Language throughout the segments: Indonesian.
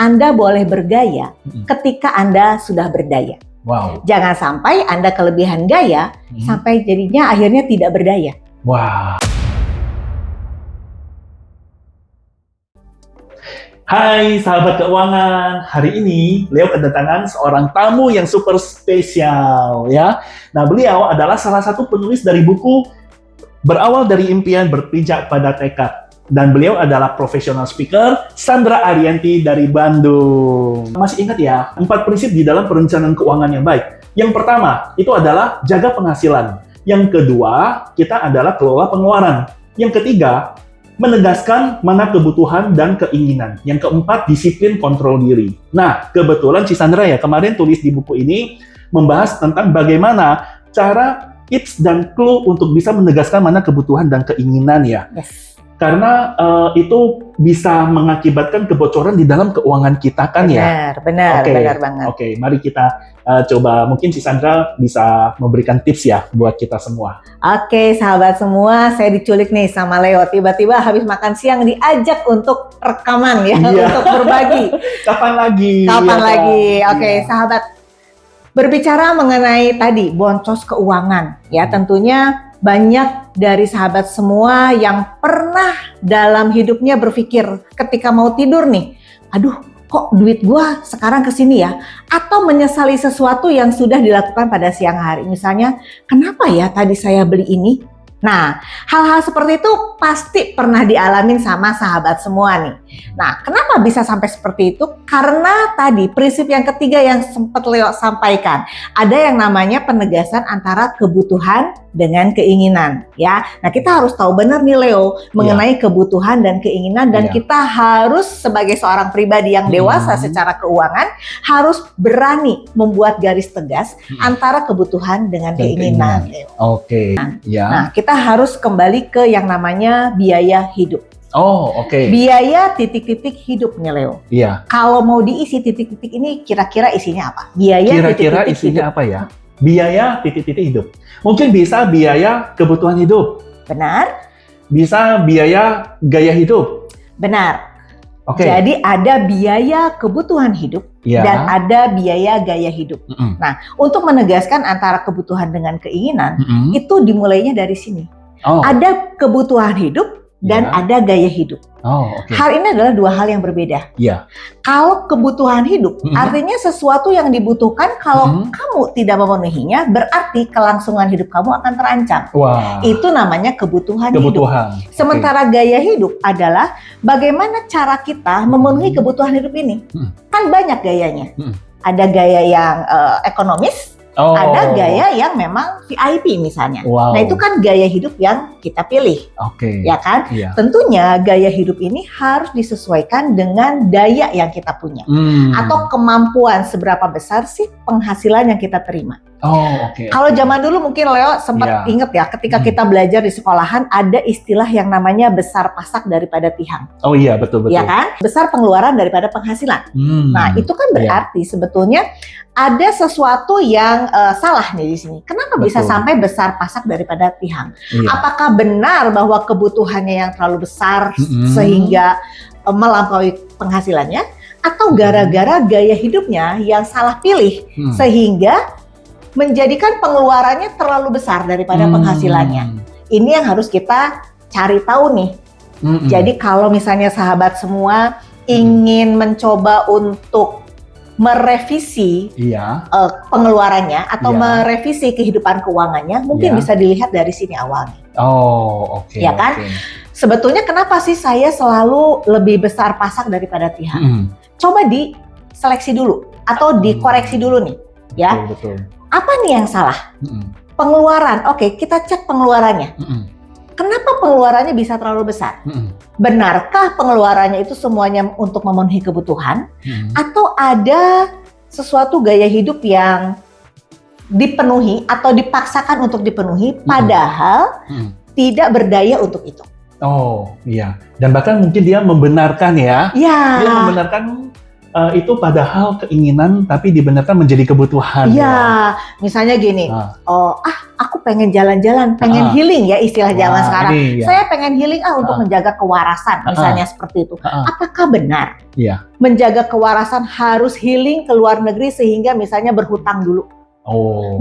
Anda boleh bergaya ketika Anda sudah berdaya. Wow. Jangan sampai Anda kelebihan gaya sampai jadinya akhirnya tidak berdaya. Wah. Hai sahabat keuangan, hari ini Leo kedatangan seorang tamu yang super spesial ya. Nah, beliau adalah salah satu penulis dari buku Berawal dari Impian Berpijak pada Tekad. Dan beliau adalah profesional speaker, Sandra Arianti dari Bandung. Masih ingat ya, 4 prinsip di dalam perencanaan keuangan yang baik. Yang pertama, itu adalah jaga penghasilan. Yang kedua, kita adalah kelola pengeluaran. Yang ketiga, menegaskan mana kebutuhan dan keinginan. Yang keempat, disiplin kontrol diri. Nah, kebetulan si Sandra ya kemarin tulis di buku ini membahas tentang bagaimana cara tips dan clue untuk bisa menegaskan mana kebutuhan dan keinginan ya. Yes. Karena itu bisa mengakibatkan kebocoran di dalam keuangan kita kan ya. Benar banget. Oke, mari kita coba, mungkin si Sandra bisa memberikan tips ya buat kita semua. Oke, sahabat semua, saya diculik nih sama Leo. Tiba-tiba habis makan siang diajak untuk rekaman ya, untuk berbagi. Kapan lagi? Oke, sahabat. Berbicara mengenai tadi boncos keuangan ya, tentunya banyak dari sahabat semua yang pernah dalam hidupnya berpikir ketika mau tidur nih, aduh kok duit gua sekarang kesini ya? Atau menyesali sesuatu yang sudah dilakukan pada siang hari. Misalnya, kenapa ya tadi saya beli ini? Nah, hal-hal seperti itu pasti pernah dialamin sama sahabat semua nih. Nah, kenapa bisa sampai seperti itu? Karena tadi prinsip yang ketiga yang sempat Leo sampaikan, ada yang namanya penegasan antara kebutuhan dengan keinginan, ya. Nah, kita harus tahu benar nih Leo mengenai kebutuhan dan keinginan, dan kita harus sebagai seorang pribadi yang dewasa secara keuangan harus berani membuat garis tegas antara kebutuhan dengan keinginan. Oke. Nah, kita harus kembali ke yang namanya biaya hidup. Oh, oke. Biaya titik-titik hidup nih Leo. Iya. Kalau mau diisi titik-titik ini kira-kira isinya apa? Biaya Kira-kira titik-titik isinya hidup. apa ya? Biaya titik-titik hidup. Mungkin bisa biaya kebutuhan hidup. Benar? Bisa biaya gaya hidup. Benar. Oke. Jadi ada biaya kebutuhan hidup dan ada biaya gaya hidup. Nah, untuk menegaskan antara kebutuhan dengan keinginan, itu dimulainya dari sini. Ada kebutuhan hidup dan ada gaya hidup. Hal ini adalah dua hal yang berbeda. Kalau kebutuhan hidup, artinya sesuatu yang dibutuhkan, kalau kamu tidak memenuhinya, berarti kelangsungan hidup kamu akan terancam. Itu namanya kebutuhan hidup. Sementara gaya hidup adalah bagaimana cara kita memenuhi kebutuhan hidup ini. Kan banyak gayanya. Ada gaya yang ekonomis, ada gaya yang memang VIP misalnya. Nah, itu kan gaya hidup yang kita pilih. Ya kan? Tentunya gaya hidup ini harus disesuaikan dengan daya yang kita punya. Atau kemampuan seberapa besar sih penghasilan yang kita terima. Kalau zaman dulu mungkin Leo sempat inget ya, ketika kita belajar di sekolahan ada istilah yang namanya besar pasak daripada tihang. Oh iya, betul-betul. Ya kan? Besar pengeluaran daripada penghasilan. Nah, itu kan berarti sebetulnya ada sesuatu yang salah nih di sini. Kenapa bisa sampai besar pasak daripada tihang? Apakah benar bahwa kebutuhannya yang terlalu besar sehingga melampaui penghasilannya? Atau gara-gara gaya hidupnya yang salah pilih sehingga menjadikan pengeluarannya terlalu besar daripada penghasilannya? Ini yang harus kita cari tahu nih. Jadi kalau misalnya sahabat semua ingin mencoba untuk merevisi pengeluarannya atau merevisi kehidupan keuangannya, mungkin bisa dilihat dari sini awalnya. Ya kan? Sebetulnya kenapa sih saya selalu lebih besar pasak daripada tihang? Coba diseleksi dulu atau dikoreksi dulu nih, ya. Apa nih yang salah? Pengeluaran. Oke, kita cek pengeluarannya. Kenapa pengeluarannya bisa terlalu besar? Benarkah pengeluarannya itu semuanya untuk memenuhi kebutuhan? Atau ada sesuatu gaya hidup yang dipenuhi atau dipaksakan untuk dipenuhi, padahal tidak berdaya untuk itu? Dan bahkan mungkin dia membenarkan ya. Dia membenarkan itu padahal keinginan tapi dibenarkan menjadi kebutuhan. Iya, misalnya gini, aku pengen jalan-jalan, pengen healing ya istilah zaman sekarang. Saya pengen healing untuk menjaga kewarasan, misalnya seperti itu. Apakah benar? Iya. Menjaga kewarasan harus healing ke luar negeri sehingga misalnya berhutang dulu.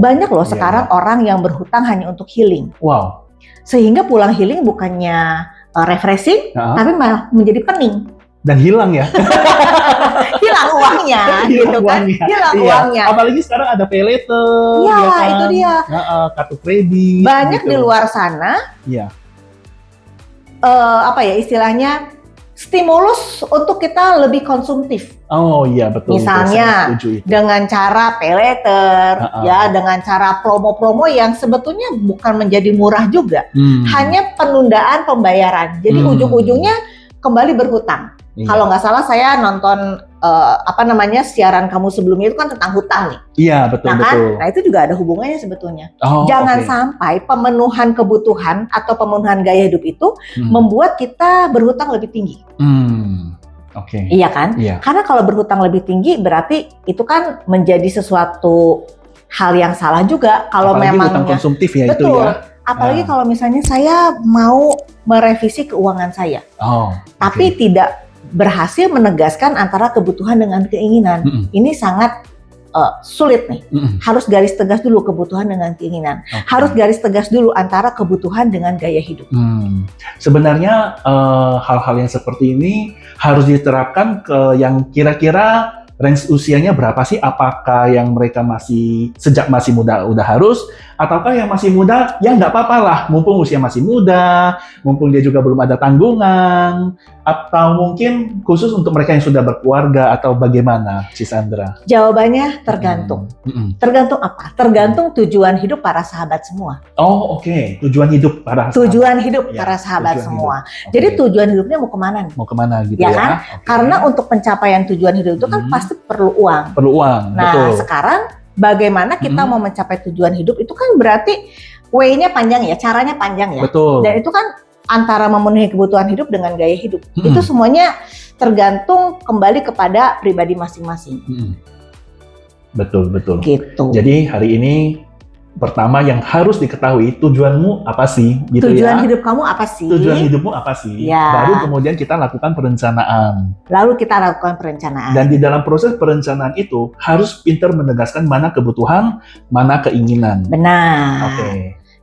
Banyak loh sekarang orang yang berhutang hanya untuk healing. Wow. Sehingga pulang healing bukannya refreshing, tapi malah menjadi pening. Dan hilang ya. Hilang uangnya, gitu kan? Hilang uangnya. Apalagi sekarang ada pay later, ya kan? Itu dia. Kartu kredit. Banyak di luar sana. Iya. Istilahnya stimulus untuk kita lebih konsumtif. Oh iya, betul. Misalnya dengan cara pay later, dengan cara promo-promo yang sebetulnya bukan menjadi murah juga, hanya penundaan pembayaran. Jadi ujung-ujungnya kembali berhutang. Kalau nggak salah saya nonton siaran kamu sebelumnya itu kan tentang hutang nih. Iya, betul. Nah itu juga ada hubungannya sebetulnya. Jangan sampai pemenuhan kebutuhan atau pemenuhan gaya hidup itu membuat kita berhutang lebih tinggi. Iya kan? Iya. Karena kalau berhutang lebih tinggi berarti itu kan menjadi sesuatu hal yang salah juga. Kalau memang hutang konsumtif ya. Betul. Itu ya. Apalagi kalau misalnya saya mau merevisi keuangan saya, tapi tidak berhasil menegaskan antara kebutuhan dengan keinginan. Ini sangat sulit nih. Harus garis tegas dulu kebutuhan dengan keinginan. Harus garis tegas dulu antara kebutuhan dengan gaya hidup. Sebenarnya hal-hal yang seperti ini harus diterapkan ke yang kira-kira range usianya berapa sih? Apakah yang mereka sejak masih muda udah harus, ataukah yang masih muda ya nggak apa-apa lah, mumpung usia masih muda, mumpung dia juga belum ada tanggungan, atau mungkin khusus untuk mereka yang sudah berkeluarga, atau bagaimana, Sis Andra? Jawabannya tergantung. Tergantung apa? Tergantung tujuan hidup para sahabat semua. Tujuan hidup para sahabat semua. Jadi tujuan hidupnya mau kemana nih? Mau kemana gitu ya? Kan? Karena untuk pencapaian tujuan hidup itu kan pasti perlu uang. Nah, betul. Sekarang bagaimana kita mau mencapai tujuan hidup itu kan berarti way-nya panjang ya, caranya panjang ya. Betul. Dan itu kan antara memenuhi kebutuhan hidup dengan gaya hidup. Itu semuanya tergantung kembali kepada pribadi masing-masing. Betul. Gitu. Jadi hari ini pertama yang harus diketahui tujuanmu apa sih, gitu tujuan hidup kamu apa sih? Tujuan hidupmu apa sih? Ya. Baru kemudian kita lakukan perencanaan. Dan di dalam proses perencanaan itu harus pintar menegaskan mana kebutuhan, mana keinginan. Benar.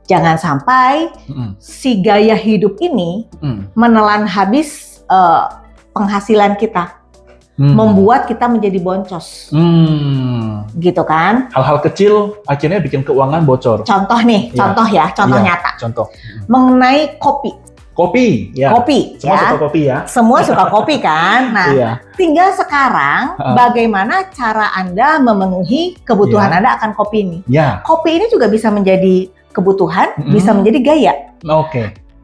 Jangan sampai si gaya hidup ini menelan habis penghasilan kita. Membuat kita menjadi boncos. Gitu kan? Hal-hal kecil akhirnya bikin keuangan bocor. Contoh nyata. Contoh. Mengenai kopi. Kopi. Semua suka kopi ya. Semua suka kopi kan? Nah, tinggal sekarang bagaimana cara Anda memenuhi kebutuhan Anda akan kopi ini. Kopi ini juga bisa menjadi kebutuhan, bisa menjadi gaya.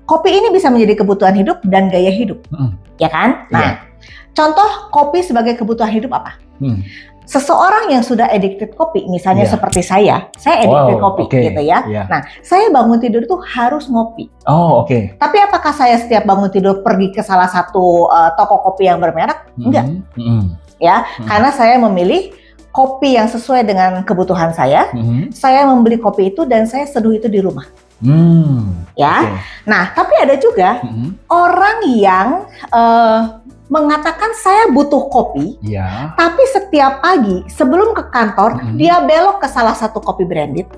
Kopi ini bisa menjadi kebutuhan hidup dan gaya hidup. Ya kan? Nah, contoh kopi sebagai kebutuhan hidup apa? Seseorang yang sudah addicted kopi, misalnya seperti saya addicted kopi gitu ya. Nah, saya bangun tidur itu harus ngopi. Tapi apakah saya setiap bangun tidur pergi ke salah satu toko kopi yang bermerek? Enggak. Karena saya memilih kopi yang sesuai dengan kebutuhan saya. Saya membeli kopi itu dan saya seduh itu di rumah. Nah, tapi ada juga orang yang mengatakan saya butuh kopi, tapi setiap pagi sebelum ke kantor dia belok ke salah satu kopi branded.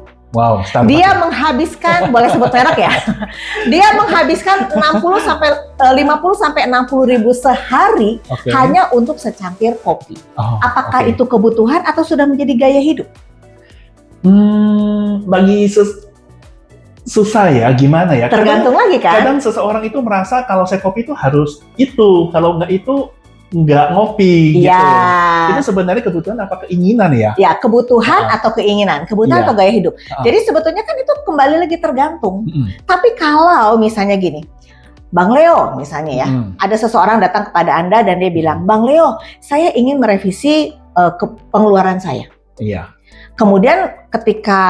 Dia menghabiskan, boleh sebut merek ya? Dia menghabiskan 50 sampai 60 ribu sehari hanya untuk secangkir kopi. Apakah itu kebutuhan atau sudah menjadi gaya hidup? Susah ya, gimana ya? Tergantung lagi kan? Kadang seseorang itu merasa kalau saya kopi itu harus itu, kalau nggak itu nggak ngopi gitu. Itu sebenarnya kebutuhan apa keinginan ya? Ya, kebutuhan atau keinginan, kebutuhan atau gaya hidup. Jadi sebetulnya kan itu kembali lagi tergantung. Tapi kalau misalnya gini, Bang Leo misalnya ya, ada seseorang datang kepada Anda dan dia bilang, Bang Leo, saya ingin merevisi pengeluaran saya. Kemudian ketika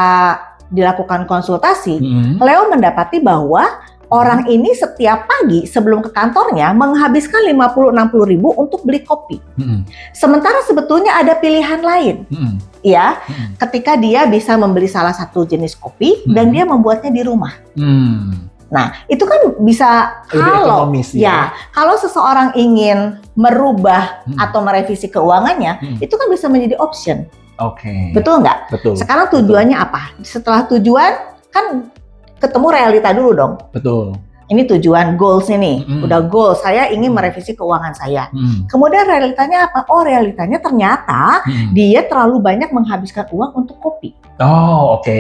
dilakukan konsultasi, Leo mendapati bahwa Orang ini setiap pagi sebelum ke kantornya menghabiskan 50-60 ribu untuk beli kopi. Sementara sebetulnya ada pilihan lain. Ya, ketika dia bisa membeli salah satu jenis kopi dan dia membuatnya di rumah. Nah, itu kan bisa kalau seseorang ingin merubah atau merevisi keuangannya, itu kan bisa menjadi option. Betul nggak? Betul. Sekarang tujuannya apa? Setelah tujuan kan ketemu realita dulu dong. Betul. Ini tujuan goals ini. Udah goal, saya ingin merevisi keuangan saya. Kemudian realitanya apa? Oh, realitanya ternyata dia terlalu banyak menghabiskan uang untuk kopi.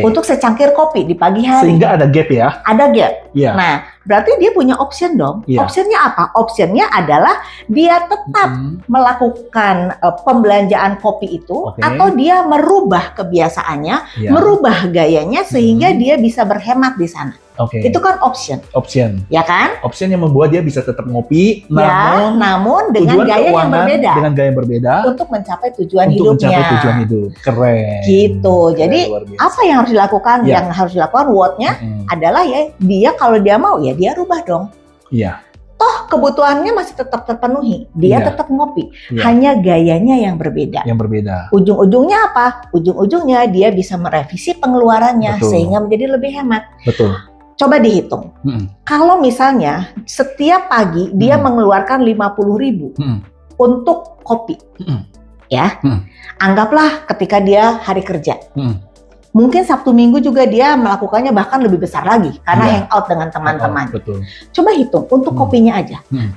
Untuk secangkir kopi di pagi hari. Sehingga ada gap ya? Ada gap. Nah, berarti dia punya option dong. Optionnya apa? Optionnya adalah dia tetap melakukan pembelanjaan kopi itu, atau dia merubah kebiasaannya, merubah gayanya sehingga dia bisa berhemat di sana. Itu kan option. Ya kan? Option yang membuat dia bisa tetap ngopi, namun dengan gaya yang berbeda. Dengan gaya yang berbeda. Untuk mencapai tujuan hidupnya. Keren. Gitu. Jadi apa yang harus dilakukan? Yang harus dilakukan what-nya adalah ya dia kalau dia mau ya dia rubah dong. Toh kebutuhannya masih tetap terpenuhi. Dia tetap ngopi. Hanya gayanya yang berbeda. Ujung-ujungnya apa? Ujung-ujungnya dia bisa merevisi pengeluarannya sehingga menjadi lebih hemat. Coba dihitung. Kalau misalnya setiap pagi dia mengeluarkan 50 ribu untuk kopi. Anggaplah ketika dia hari kerja. Mungkin Sabtu Minggu juga dia melakukannya bahkan lebih besar lagi karena hangout dengan teman-teman. Coba hitung untuk kopinya aja. 50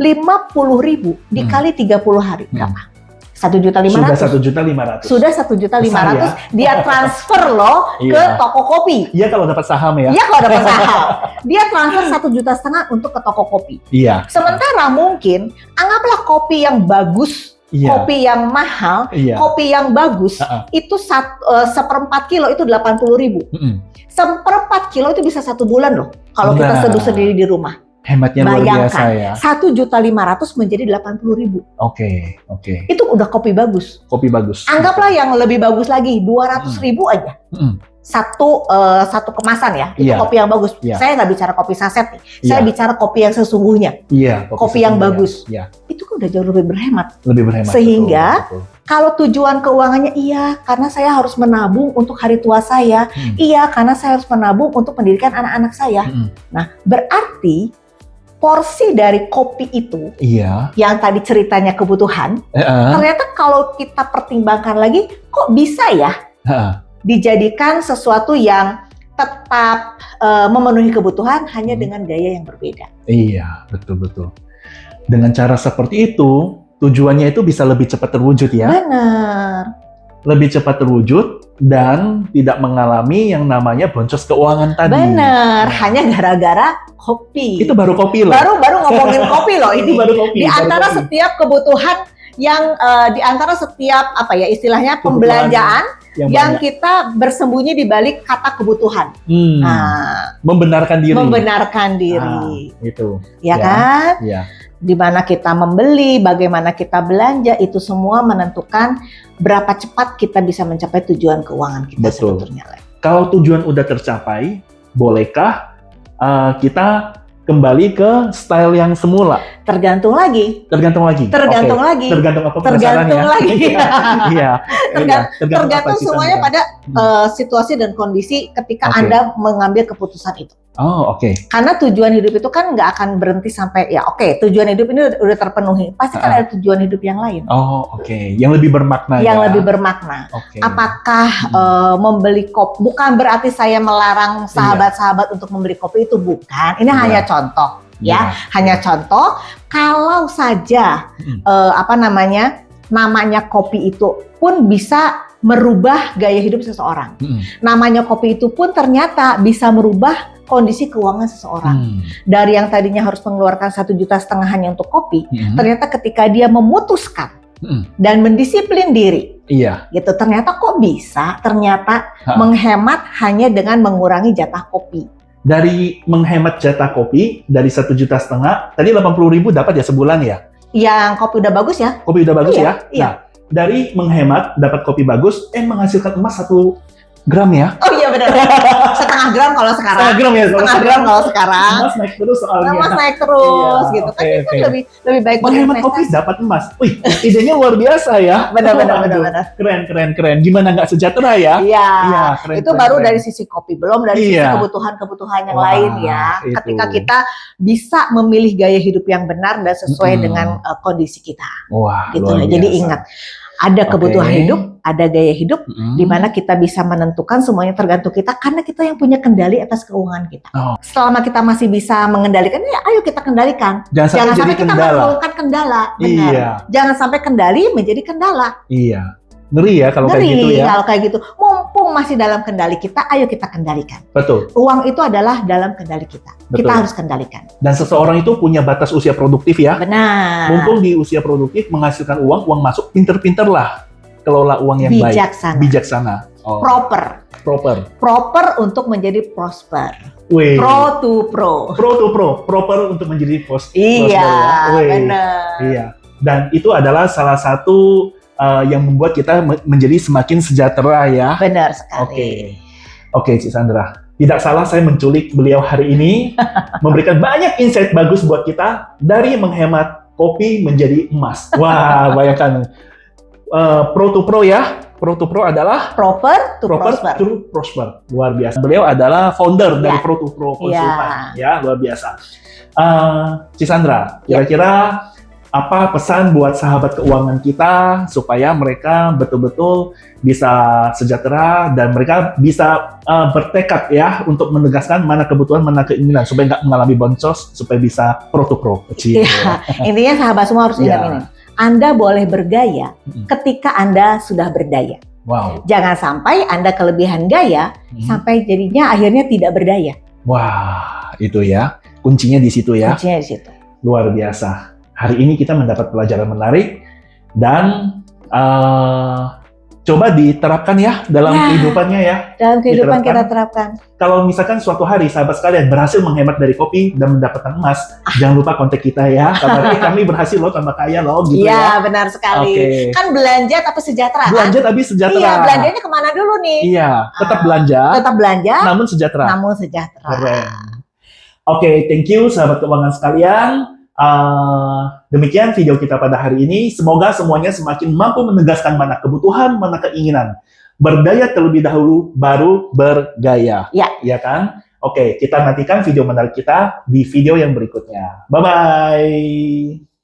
ribu dikali 30 hari berapa? 1.500.000. Sudah 1.500.000 dia transfer loh ke toko kopi. Iya kalau dapat saham ya. Iya kalau dapat saham. Dia transfer 1,5 juta untuk ke toko kopi. Sementara mungkin anggaplah kopi yang bagus, kopi yang mahal, kopi yang bagus itu 1/4 kilo itu 80 ribu. 1/4 kilo itu bisa 1 bulan loh kalau kita seduh sendiri di rumah. Hematnya luar biasa ya. 1.500.000 menjadi 80 ribu. Itu udah kopi bagus. Anggaplah yang lebih bagus lagi 200 ribu aja. Satu kemasan ya. Itu kopi yang bagus. Saya nggak bicara kopi saset nih. Saya bicara kopi yang sesungguhnya. Kopi yang bagus. Itu kan udah jauh lebih berhemat. Sehingga kalau tujuan keuangannya karena saya harus menabung untuk hari tua saya. Karena saya harus menabung untuk pendidikan anak-anak saya. Nah, berarti porsi dari kopi itu, yang tadi ceritanya kebutuhan, ternyata kalau kita pertimbangkan lagi, kok bisa ya dijadikan sesuatu yang tetap memenuhi kebutuhan hanya dengan gaya yang berbeda. Betul. Dengan cara seperti itu, tujuannya itu bisa lebih cepat terwujud ya. Benar. Lebih cepat terwujud dan tidak mengalami yang namanya boncos keuangan tadi. Benar, hanya gara-gara kopi. Itu baru kopi loh. Baru ngomongin kopi loh ini. Itu baru kopi. Di antara setiap kebutuhan yang di antara setiap istilahnya pembelanjaan yang kita bersembunyi di balik kata kebutuhan. Membenarkan diri. Itu. Ya kan? Di mana kita membeli, bagaimana kita belanja, itu semua menentukan berapa cepat kita bisa mencapai tujuan keuangan kita sebetulnya. Kalau tujuan udah tercapai, bolehkah kita kembali ke style yang semula? Tergantung lagi. Tergantung apa Tergantung lagi. Tergantung semuanya pada situasi dan kondisi ketika Anda mengambil keputusan itu. Karena tujuan hidup itu kan nggak akan berhenti sampai tujuan hidup ini udah terpenuhi. Pasti kan ada tujuan hidup yang lain. Yang lebih bermakna. Apakah membeli kopi? Bukan berarti saya melarang sahabat-sahabat untuk membeli kopi, itu bukan. Ini hanya contoh. Hanya contoh. Kalau saja namanya kopi itu pun bisa merubah gaya hidup seseorang. Namanya kopi itu pun ternyata bisa merubah kondisi keuangan seseorang. Dari yang tadinya harus mengeluarkan 1,5 juta hanya untuk kopi, ternyata ketika dia memutuskan dan mendisiplin diri, gitu, ternyata kok bisa menghemat hanya dengan mengurangi jatah kopi. Dari menghemat jatah kopi dari 1,5 juta, tadi 80.000 dapat ya sebulan ya? Yang kopi udah bagus ya? Kopi udah bagus ya? Nah, dari menghemat dapat kopi bagus, menghasilkan emas gram ya? Oh iya benar. Setengah gram kalau sekarang. Setengah gram ya? Setengah gram kalau sekarang. Emas naik terus soalnya. Emas naik terus Iya, gitu. oke, Kan itu oke. lebih baik Menghemat kopi berinvestasi. dapat emas. Wih, idenya luar biasa ya. Benar. Waduh, keren. Gimana nggak sejahtera ya? Iya, Iya, keren, itu keren, baru keren. dari sisi kopi, belum dari sisi Iya. kebutuhan-kebutuhan yang Wah, lain ya. itu. Ketika kita bisa memilih gaya hidup yang benar dan sesuai dengan kondisi kita, Wah, gitu luar ya. Jadi biasa. ingat, ada kebutuhan Oke. hidup, ada gaya hidup, Mm-mm. di mana kita bisa menentukan semuanya tergantung kita karena kita yang punya kendali atas keuangan kita. Oh. Selama kita masih bisa mengendalikan, ya ayo kita kendalikan. Jangan Jangan sampai sampai jadi kita kendala. menimbulkan kendala, benar. Iya, Jangan sampai kendali menjadi kendala. iya. Ngeri ya kalau kayak Ngeri gitu ya. kalau kayak gitu. Mumpung masih dalam kendali kita, ayo kita kendalikan. Betul. Uang itu adalah dalam kendali kita. Betul. Kita harus kendalikan. Dan seseorang itu punya batas usia produktif ya. Benar. Mumpung di usia produktif menghasilkan uang masuk, pinter-pinter lah kelola uang yang baik. Bijaksana. Oh, Proper. Proper untuk menjadi prosper. Wih. Pro to pro. Proper untuk menjadi Iya, Wih. benar. Iya. Dan itu adalah salah satu yang membuat kita menjadi semakin sejahtera ya. Benar sekali. Oke, Cik Sandra. Tidak salah saya menculik beliau hari ini, memberikan banyak insight bagus buat kita dari menghemat kopi menjadi emas. Wah, bayangkan. Pro to pro ya. Pro to pro adalah Proper to prosper. to prosper. Luar biasa. Beliau adalah founder dari Ya. Pro to Pro Konsultan. Ya. Ya, luar biasa. Cik Sandra, kira-kira apa pesan buat sahabat keuangan kita supaya mereka betul-betul bisa sejahtera dan mereka bisa bertekad ya untuk menegaskan mana kebutuhan, mana keinginan supaya nggak mengalami boncos, supaya bisa pro to pro. Iya. Intinya sahabat semua harus ingat Iya. ini. Anda boleh bergaya ketika Anda sudah berdaya. Wow. Jangan sampai Anda kelebihan gaya sampai jadinya akhirnya tidak berdaya. Wah, itu ya. Kuncinya di situ ya. Kuncinya di situ. Luar biasa. Hari ini kita mendapat pelajaran menarik dan coba diterapkan ya dalam kehidupannya ya. Dalam kehidupan Diterapkan. kita terapkan. Kalau misalkan suatu hari sahabat sekalian berhasil menghemat dari kopi dan mendapatkan emas, jangan lupa kontak kita ya. Karena kami berhasil loh, tambah kaya loh gitu Iya, ya. benar sekali. Oke. Kan belanja tapi sejahtera kan? Belanja tapi sejahtera. Iya, belanjanya kemana dulu nih? Iya, tetap belanja, Tetap belanja, namun sejahtera. namun sejahtera. Keren. Oke, thank you sahabat keuangan sekalian. Demikian video kita pada hari ini. Semoga semuanya semakin mampu menegaskan mana kebutuhan, mana keinginan. Berdaya terlebih dahulu, baru bergaya. Ya. Ya kan? Oke, kita nantikan video menarik kita di video yang berikutnya. Bye-bye.